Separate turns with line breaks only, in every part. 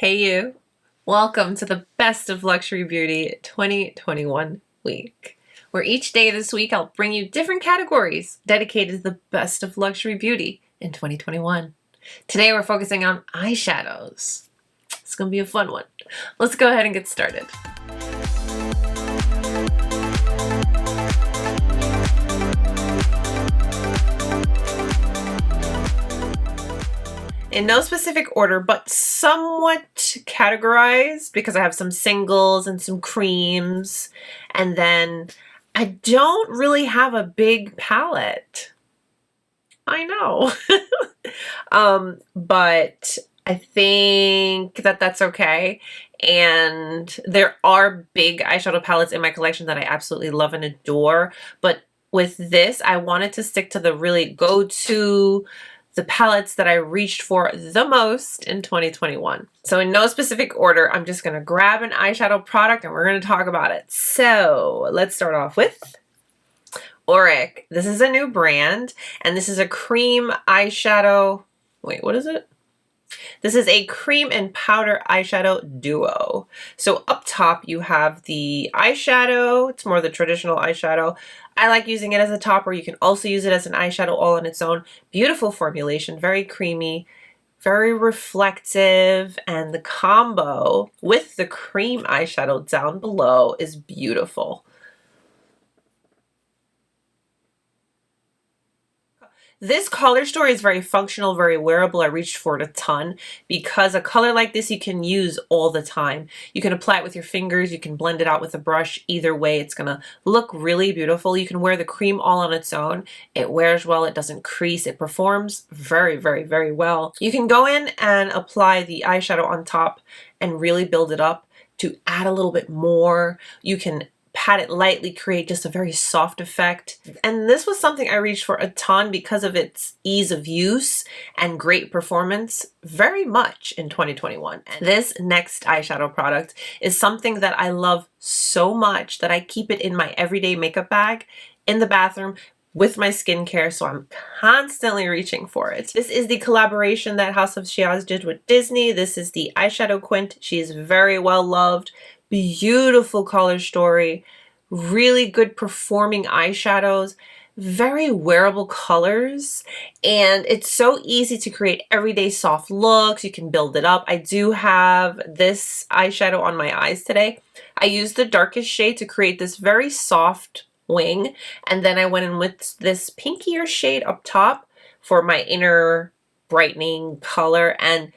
Hey you! Welcome to the Best of Luxury Beauty 2021 week, where each day this week I'll bring you different categories dedicated to the best of luxury beauty in 2021. Today we're focusing on eyeshadows. It's gonna be a fun one. Let's go ahead and get started. In no specific order, but somewhat categorized because I have some singles and some creams, and then I don't really have a big palette. I know. But I think that that's okay. And there are big eyeshadow palettes in my collection that I absolutely love and adore. But with this, I wanted to stick to the really go-to, the palettes that I reached for the most in 2021. So in no specific order, I'm just gonna grab an eyeshadow product and we're gonna talk about it. So let's start off with Auric. This is a new brand, and this is a cream eyeshadow. Wait, what is it? This is a cream and powder eyeshadow duo. So up top you have the eyeshadow. It's more the traditional eyeshadow. I like using it as a topper. You can also use it as an eyeshadow all on its own. Beautiful formulation, very creamy, very reflective, and the combo with the cream eyeshadow down below is beautiful. This color story is very functional, very wearable. I reached for it a ton because a color like this you can use all the time. You can apply it with your fingers, you can blend it out with a brush. Either way, it's gonna look really beautiful. You can wear the cream all on its own. It wears well, it doesn't crease, it performs very, very, very well. You can go in and apply the eyeshadow on top and really build it up to add a little bit more. You can pat it lightly, create just a very soft effect. And this was something I reached for a ton because of its ease of use and great performance very much in 2021. And this next eyeshadow product is something that I love so much that I keep it in my everyday makeup bag in the bathroom with my skincare, so I'm constantly reaching for it. This is the collaboration that House of Shiaz did with Disney. This is the eyeshadow Quint. She is very well loved. Beautiful color story, really good performing eyeshadows, very wearable colors, and it's so easy to create everyday soft looks. You can build it up. I do have this eyeshadow on my eyes today. I used the darkest shade to create this very soft wing, and then I went in with this pinkier shade up top for my inner brightening color, and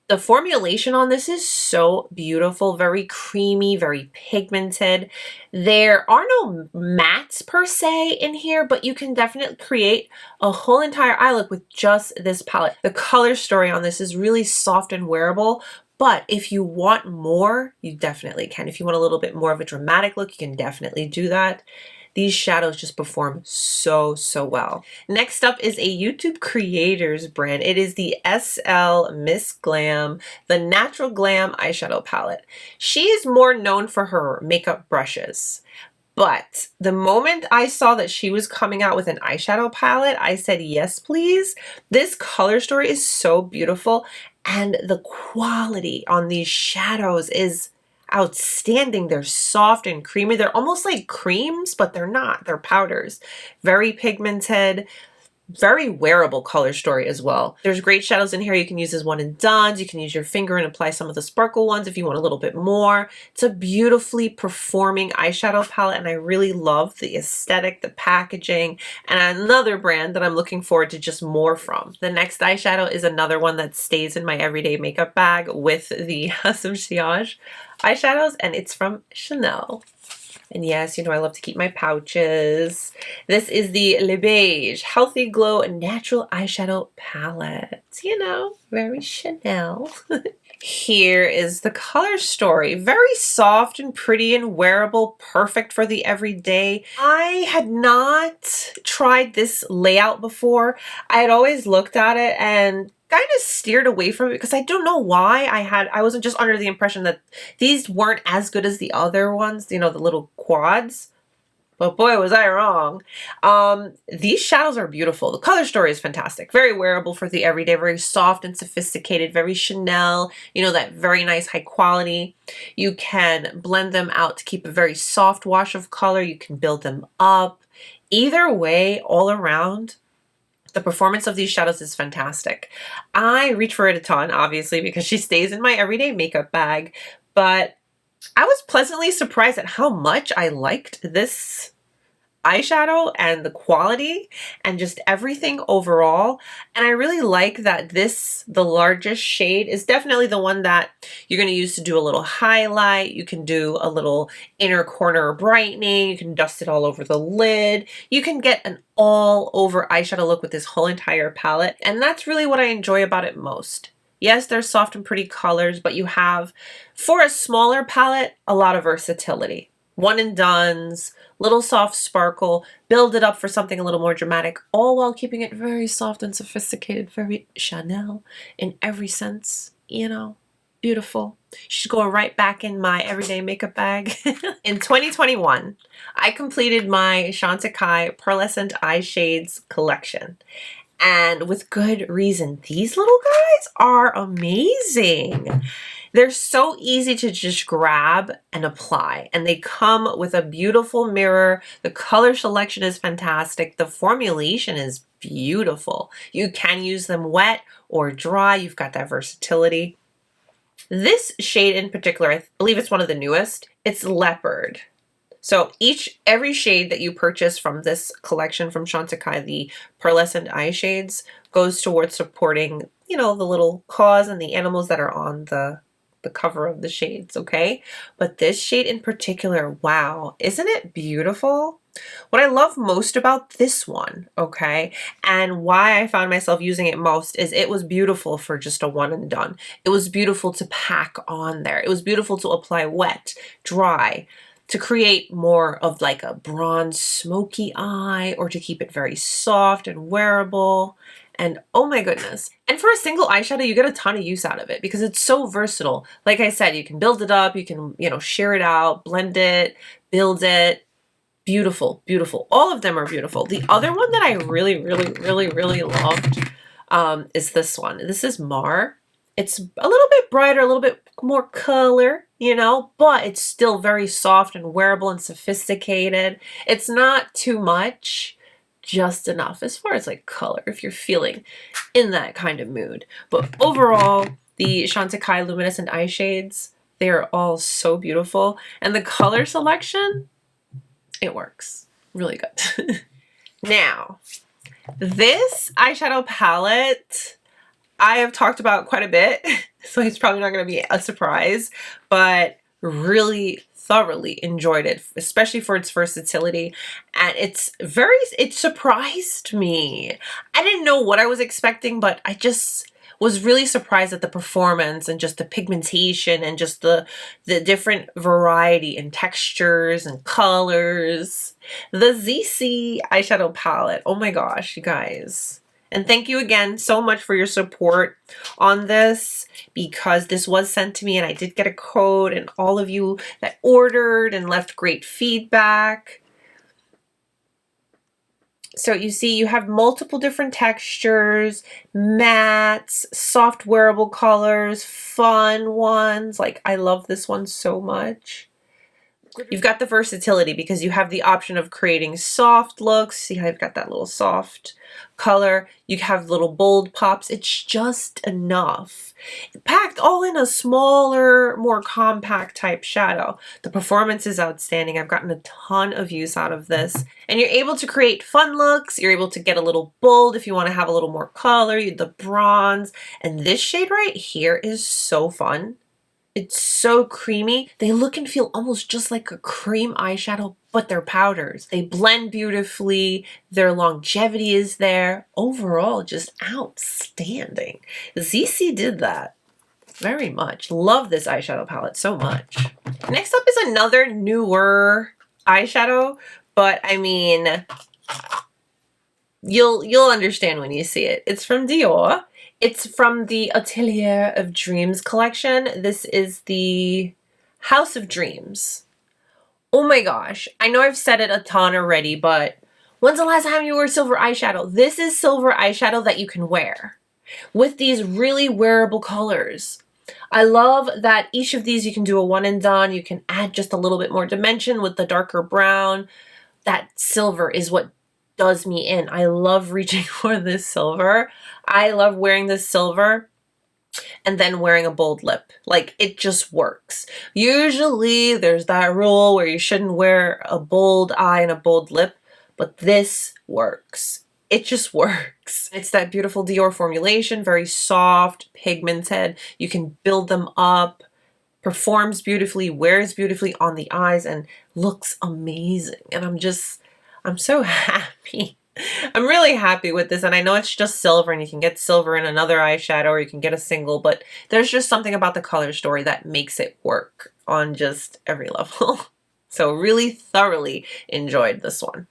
the formulation on this is so beautiful, very creamy, very pigmented. There are no mattes per se in here, but you can definitely create a whole entire eye look with just this palette. The color story on this is really soft and wearable, but if you want more, you definitely can. If you want a little bit more of a dramatic look, you can definitely do that. These shadows just perform so, so well. Next up is a YouTube creators brand. It is the SLMissGlam, the Natural Glam eyeshadow palette. She is more known for her makeup brushes. But the moment I saw that she was coming out with an eyeshadow palette, I said, yes, please. This color story is so beautiful, and the quality on these shadows is outstanding. They're soft and creamy. They're almost like creams, but they're not. They're powders. Very pigmented, very wearable color story as well. There's great shadows in here you can use as one and dones. You can use your finger and apply some of the sparkle ones if you want a little bit more. It's a beautifully performing eyeshadow palette, and I really love the aesthetic, the packaging, and another brand that I'm looking forward to just more from. The next eyeshadow is another one that stays in my everyday makeup bag with the House of Shiaz eyeshadows, and it's from Chanel. And yes, you know I love to keep my pouches. This is the Beiges Healthy Glow Natural Eyeshadow Palette. You know, very Chanel. Here is the color story. Very soft and pretty and wearable, perfect for the everyday. I had not tried this layout before. I had always looked at it and kind of steered away from it because I don't know why. I wasn't just under the impression that these weren't as good as the other ones, you know, the little quads. But boy, was I wrong. These shadows are beautiful. The color story is fantastic. Very wearable for the everyday, very soft and sophisticated, very Chanel, you know, that very nice high quality. You can blend them out to keep a very soft wash of color. You can build them up. Either way, all around, the performance of these shadows is fantastic. I reach for it a ton, obviously, because she stays in my everyday makeup bag, but I was pleasantly surprised at how much I liked this eyeshadow and the quality and just everything overall. And I really like that the largest shade is definitely the one that you're going to use to do a little highlight. You can do a little inner corner brightening. You can dust it all over the lid. You can get an all over eyeshadow look with this whole entire palette. And that's really what I enjoy about it most. Yes, they're soft and pretty colors, but you have, for a smaller palette, a lot of versatility. One and dones, little soft sparkle, build it up for something a little more dramatic, all while keeping it very soft and sophisticated, very Chanel in every sense, you know, beautiful. She's going right back in my everyday makeup bag. In 2021, I completed my Chantecaille Pearlescent Eye Shades collection. And with good reason. These little guys are amazing. They're so easy to just grab and apply, and they come with a beautiful mirror. The color selection is fantastic. The formulation is beautiful. You can use them wet or dry. You've got that versatility. This shade in particular, I believe it's one of the newest. It's Leopard. So every shade that you purchase from this collection from Chantecaille, the Pearlescent Eye Shades, goes towards supporting, you know, the little claws and the animals that are on the cover of the shades, okay? But this shade in particular, wow, isn't it beautiful? What I love most about this one, okay, and why I found myself using it most is it was beautiful for just a one and done. It was beautiful to pack on there. It was beautiful to apply wet, dry, to create more of like a bronze smoky eye, or to keep it very soft and wearable. And oh my goodness. And for a single eyeshadow, you get a ton of use out of it because it's so versatile. Like I said, you can build it up, you can, you know, share it out, blend it, build it. Beautiful, beautiful. All of them are beautiful. The other one that I really loved is this one. This is Mar. It's a little bit brighter, a little bit more color, you know, but it's still very soft and wearable and sophisticated. It's not too much, just enough as far as like color if you're feeling in that kind of mood. But overall, the Chantecaille Luminescent Eye Shades, they're all so beautiful. And the color selection, it works really good. Now, this eyeshadow palette I have talked about quite a bit, so it's probably not going to be a surprise, but really thoroughly enjoyed it, especially for its versatility. And it surprised me. I didn't know what I was expecting, but I just was really surprised at the performance and just the pigmentation and just the different variety and textures and colors. The ZEESEA eyeshadow palette, oh my gosh, you guys. And thank you again so much for your support on this, because this was sent to me and I did get a code, and all of you that ordered and left great feedback. So you see you have multiple different textures, mattes, soft wearable colors, fun ones. Like I love this one so much. You've got the versatility because you have the option of creating soft looks. See how I've got that little soft color. You have little bold pops. It's just enough. Packed all in a smaller, more compact type shadow. The performance is outstanding. I've gotten a ton of use out of this. And you're able to create fun looks. You're able to get a little bold if you want to have a little more color. The bronze. And this shade right here is so fun. It's so creamy. They look and feel almost just like a cream eyeshadow, but they're powders. They blend beautifully. Their longevity is there. Overall, just outstanding. ZEESEA did that very much. Love this eyeshadow palette so much. Next up is another newer eyeshadow, but I mean, you'll understand when you see it. It's from DIOR. It's from the Atelier of Dreams collection. This is the House of Dreams. Oh my gosh, I know I've said it a ton already, but when's the last time you wore silver eyeshadow? This is silver eyeshadow that you can wear with these really wearable colors. I love that each of these you can do a one and done. You can add just a little bit more dimension with the darker brown. That silver is what does me in. I love reaching for this silver. I love wearing this silver and then wearing a bold lip. Like, it just works. Usually there's that rule where you shouldn't wear a bold eye and a bold lip, but this works. It just works. It's that beautiful Dior formulation, very soft, pigmented. You can build them up, performs beautifully, wears beautifully on the eyes, and looks amazing. And I'm so happy. I'm really happy with this, and I know it's just silver, and you can get silver in another eyeshadow, or you can get a single, but there's just something about the color story that makes it work on just every level. So really thoroughly enjoyed this one.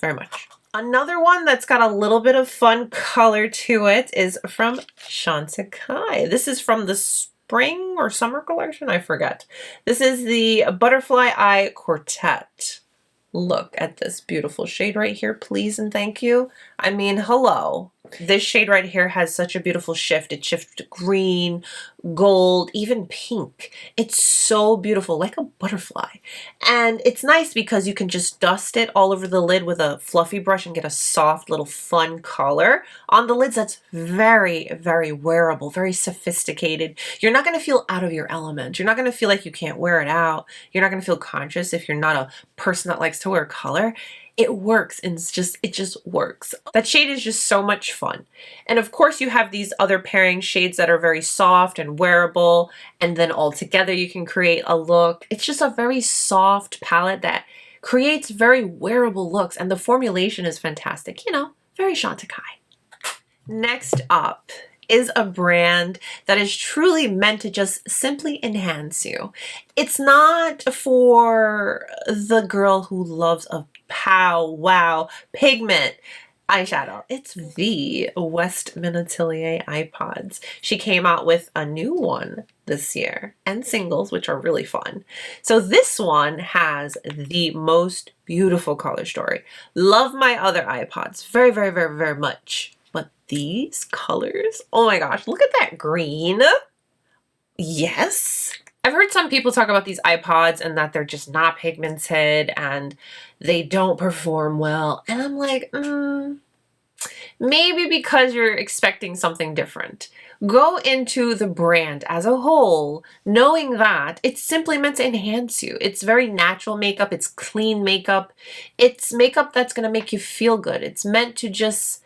Very much. Another one that's got a little bit of fun color to it is from Chantecaille. This is from the spring or summer collection, I forget. This is the Butterfly Eye Quartet. Look at this beautiful shade right here, please and thank you. I mean, hello. This shade right here has such a beautiful shift. It shifts to green, gold, even pink. It's so beautiful, like a butterfly. And it's nice because you can just dust it all over the lid with a fluffy brush and get a soft little fun color on the lids. That's very, very wearable, very sophisticated. You're not going to feel out of your element. You're not going to feel like you can't wear it out. You're not going to feel conscious if you're not a person that likes to wear color. It works, and it just works. That shade is just so much fun. And of course you have these other pairing shades that are very soft and wearable, and then all together you can create a look. It's just a very soft palette that creates very wearable looks, and the formulation is fantastic. You know, very Chantecaille. Next up is a brand that is truly meant to just simply enhance you. It's not for the girl who loves a pow wow pigment eyeshadow. It's the WESTMAN Atelier iPods. She came out with a new one this year and singles, which are really fun. So this one has the most beautiful color story. Love my other iPods very, very, very, very much. But these colors, oh my gosh, look at that green. Yes. I've heard some people talk about these iPods and that they're just not pigmented and they don't perform well. And I'm like, maybe because you're expecting something different. Go into the brand as a whole, knowing that it's simply meant to enhance you. It's very natural makeup. It's clean makeup. It's makeup that's going to make you feel good. It's meant to just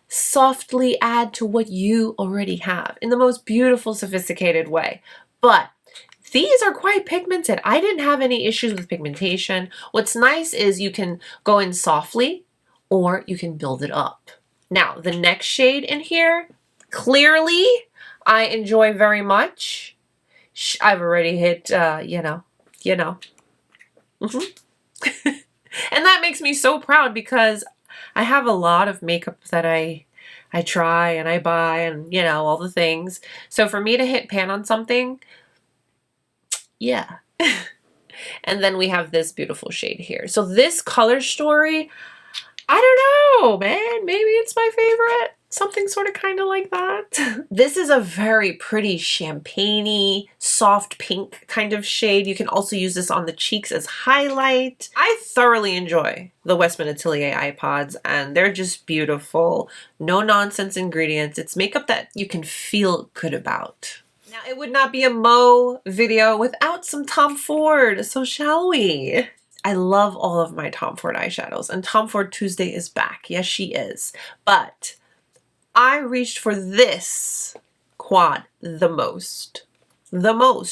softly add to what you already have in the most beautiful, sophisticated way. But these are quite pigmented. I didn't have any issues with pigmentation. What's nice is you can go in softly or you can build it up. Now, the next shade in here, clearly, I enjoy very much. I've already hit, you know. And that makes me so proud because I have a lot of makeup that I try and I buy and, you know, all the things. So for me to hit pan on something, yeah. And then we have this beautiful shade here. So this color story, I don't know, man. Maybe it's my favorite. Something sort of kind of like that. This is a very pretty champagne-y, soft pink kind of shade. You can also use this on the cheeks as highlight. I thoroughly enjoy the WESTMAN Atelier iPods, and they're just beautiful. No nonsense ingredients. It's makeup that you can feel good about. Now, it would not be a Mo video without some Tom Ford, so shall we? I love all of my Tom Ford eyeshadows, and Tom Ford Tuesday is back. Yes, she is. But I reached for this quad the most.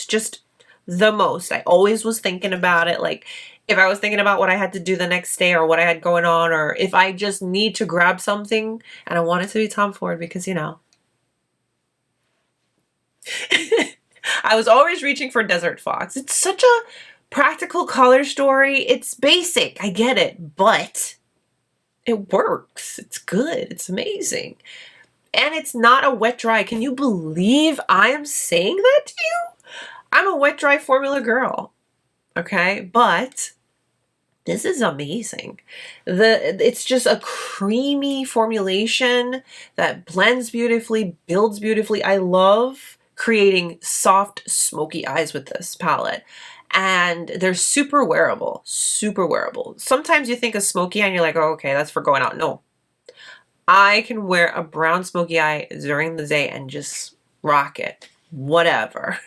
Just the most. I always was thinking about it. Like, if I was thinking about what I had to do the next day or what I had going on, or if I just need to grab something and I want it to be Tom Ford because, you know, I was always reaching for Desert Fox. It's such a practical color story. It's basic. I get it, but it works. It's good. It's amazing. And it's not a wet dry. Can you believe I am saying that to you? I'm a wet dry formula girl. okay? But this is amazing. It's just a creamy formulation that blends beautifully, builds beautifully. I love creating soft, smoky eyes with this palette. And they're super wearable, super wearable. Sometimes you think of smoky eye and you're like, oh, okay, that's for going out. No, I can wear a brown smoky eye during the day and just rock it. Whatever.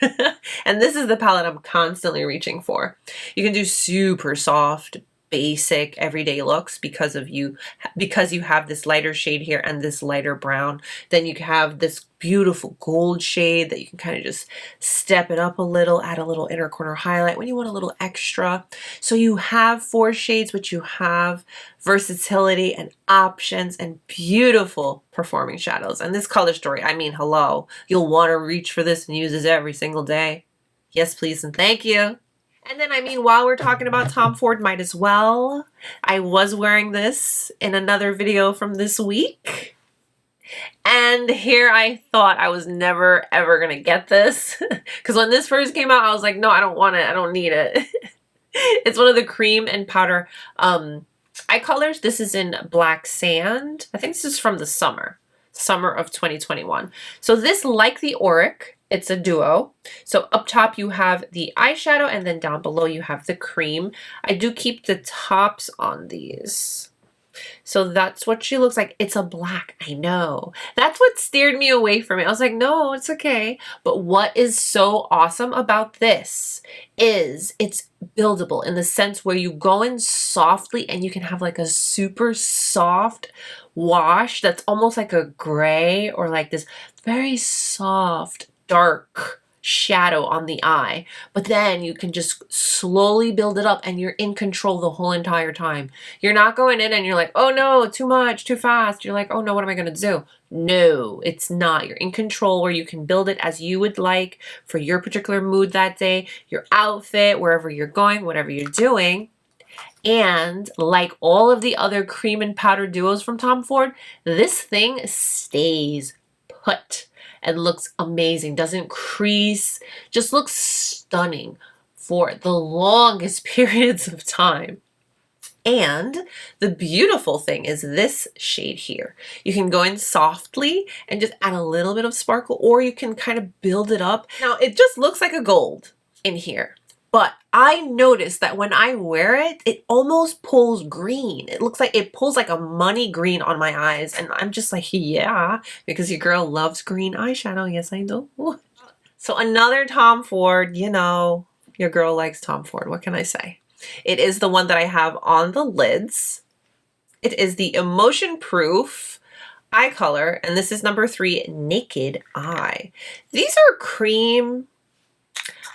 And this is the palette I'm constantly reaching for. You can do super soft, basic, everyday looks because you have this lighter shade here and this lighter brown. Then you have this beautiful gold shade that you can kind of just step it up a little, add a little inner corner highlight when you want a little extra. So you have 4 shades, which you have versatility and options and beautiful performing shadows. And this color story, I mean, hello, you'll want to reach for this and use this every single day. Yes, please, and thank you. And then, I mean, while we're talking about Tom Ford, might as well. I was wearing this in another video from this week. And here I thought I was never, ever going to get this. Because when this first came out, I was like, no, I don't want it. I don't need it. It's one of the cream and powder eye colors. This is in Black Sand. I think this is from the summer of 2021. So this, like the Auric, it's a duo. So up top you have the eyeshadow and then down below you have the cream. I do keep the tops on these. So that's what she looks like. It's a black, I know. That's what steered me away from it. I was like, no, it's okay. But what is so awesome about this is it's buildable in the sense where you go in softly and you can have like a super soft wash that's almost like a gray or like this very soft, dark shadow on the eye, but then you can just slowly build it up and you're in control the whole entire time. You're not going in and you're like, oh no, too much, too fast. You're like, oh no, what am I going to do? No, it's not. You're in control where you can build it as you would like for your particular mood that day, your outfit, wherever you're going, whatever you're doing. And like all of the other cream and powder duos from Tom Ford, this thing stays put and looks amazing, doesn't crease, just looks stunning for the longest periods of time. And the beautiful thing is this shade here. You can go in softly and just add a little bit of sparkle, or you can kind of build it up. Now, it just looks like a gold in here. But I noticed that when I wear it, it almost pulls green. It looks like it pulls like a money green on my eyes. And I'm just like, yeah, because your girl loves green eyeshadow. Yes, I do. So another Tom Ford, you know, your girl likes Tom Ford. What can I say? It is the one that I have on the lids. It is the Emotionproof eye color. And this is number 3, Naked Eye. These are cream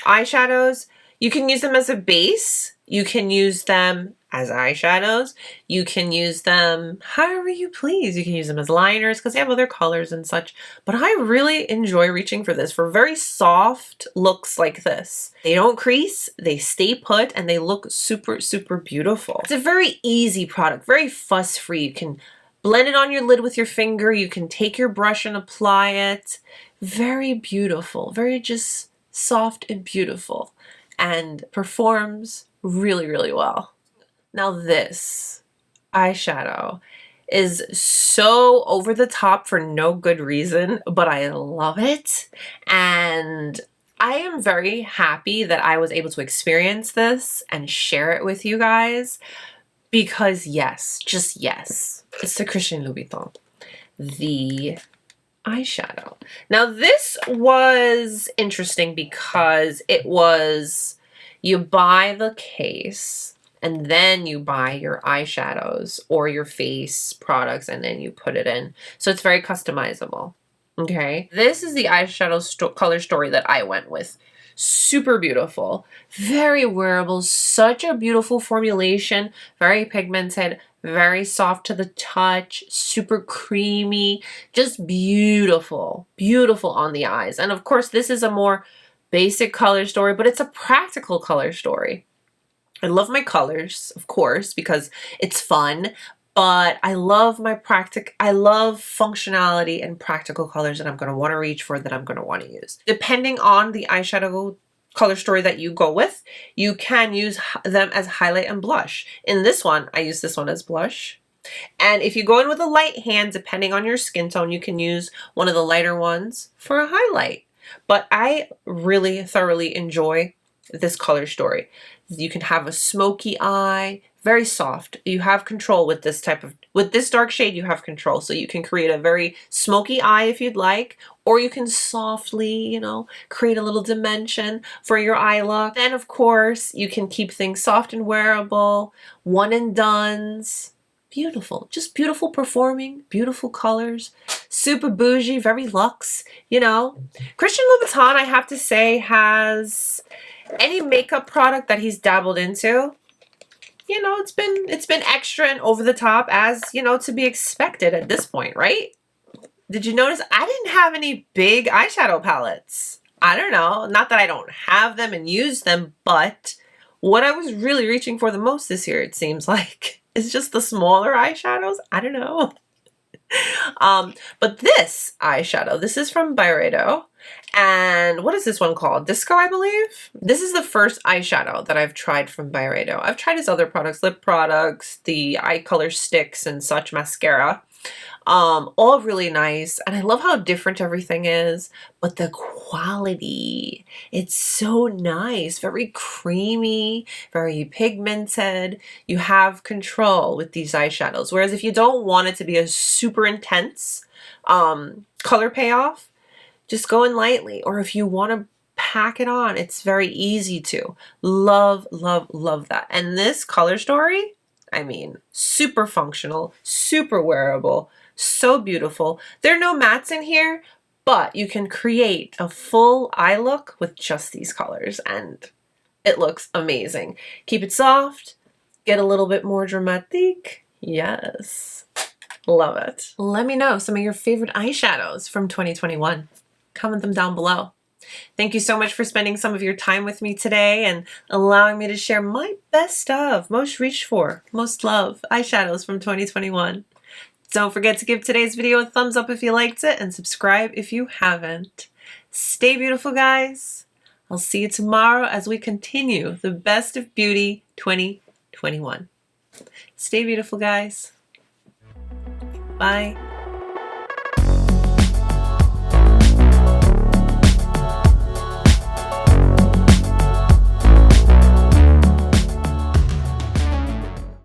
eyeshadows. You can use them as a base. You can use them as eyeshadows. You can use them however you please. You can use them as liners because they have other colors and such. But I really enjoy reaching for this for very soft looks like this. They don't crease, they stay put, and they look super, super beautiful. It's a very easy product, very fuss-free. You can blend it on your lid with your finger. You can take your brush and apply it. Very beautiful, very just soft and beautiful, and performs really, really well. Now this eyeshadow is so over the top for no good reason, but I love it. And I am very happy that I was able to experience this and share it with you guys because yes, just yes, it's the Christian Louboutin, the eyeshadow. Now this was interesting because it was, you buy the case and then you buy your eyeshadows or your face products and then you put it in. So it's very customizable. Okay. This is the eyeshadow color story that I went with. Super beautiful, very wearable, such a beautiful formulation, very pigmented, very soft to the touch, super creamy, just beautiful, beautiful on the eyes. And of course, this is a more basic color story, but it's a practical color story. I love my colors, of course, because it's fun, but I love I love functionality and practical colors that I'm going to want to reach for, that I'm going to want to use. Depending on the eyeshadow color story that you go with, you can use them as highlight and blush. In this one, I use this one as blush. And if you go in with a light hand, depending on your skin tone, you can use one of the lighter ones for a highlight. But I really thoroughly enjoy this color story. You can have a smoky eye, very soft. You have control with this with this dark shade, you have control. So you can create a very smoky eye if you'd like, or you can softly, you know, create a little dimension for your eye look. Then of course, you can keep things soft and wearable, one and dones. Beautiful, just beautiful performing, beautiful colors, super bougie, very luxe, you know. Christian Louboutin, I have to say, has any makeup product that he's dabbled into, you know, it's been extra and over the top, as, you know, to be expected at this point, right? Did you notice I didn't have any big eyeshadow palettes? I don't know, not that I don't have them and use them, but what I was really reaching for the most this year, it seems like, is just the smaller eyeshadows. I don't know. But this eyeshadow, this is from BYREDO. And what is this one called? Disco, I believe? This is the first eyeshadow that I've tried from BYREDO. I've tried his other products, lip products, the eye color sticks and such, mascara. All really nice, and I love how different everything is, but the quality, it's so nice, very creamy, very pigmented. You have control with these eyeshadows, whereas if you don't want it to be a super intense color payoff, just go in lightly, or if you want to pack it on, it's very easy to. Love, love, love that. And this color story, I mean, super functional, super wearable, so beautiful. There are no mattes in here, but you can create a full eye look with just these colors, and it looks amazing. Keep it soft, get a little bit more dramatic. Yes, love it. Let me know some of your favorite eyeshadows from 2021. Comment them down below. Thank you so much for spending some of your time with me today and allowing me to share my best of, most reached for, most loved eyeshadows from 2021. Don't forget to give today's video a thumbs up if you liked it and subscribe if you haven't. Stay beautiful, guys. I'll see you tomorrow as we continue the Best of Beauty 2021. Stay beautiful, guys. Bye.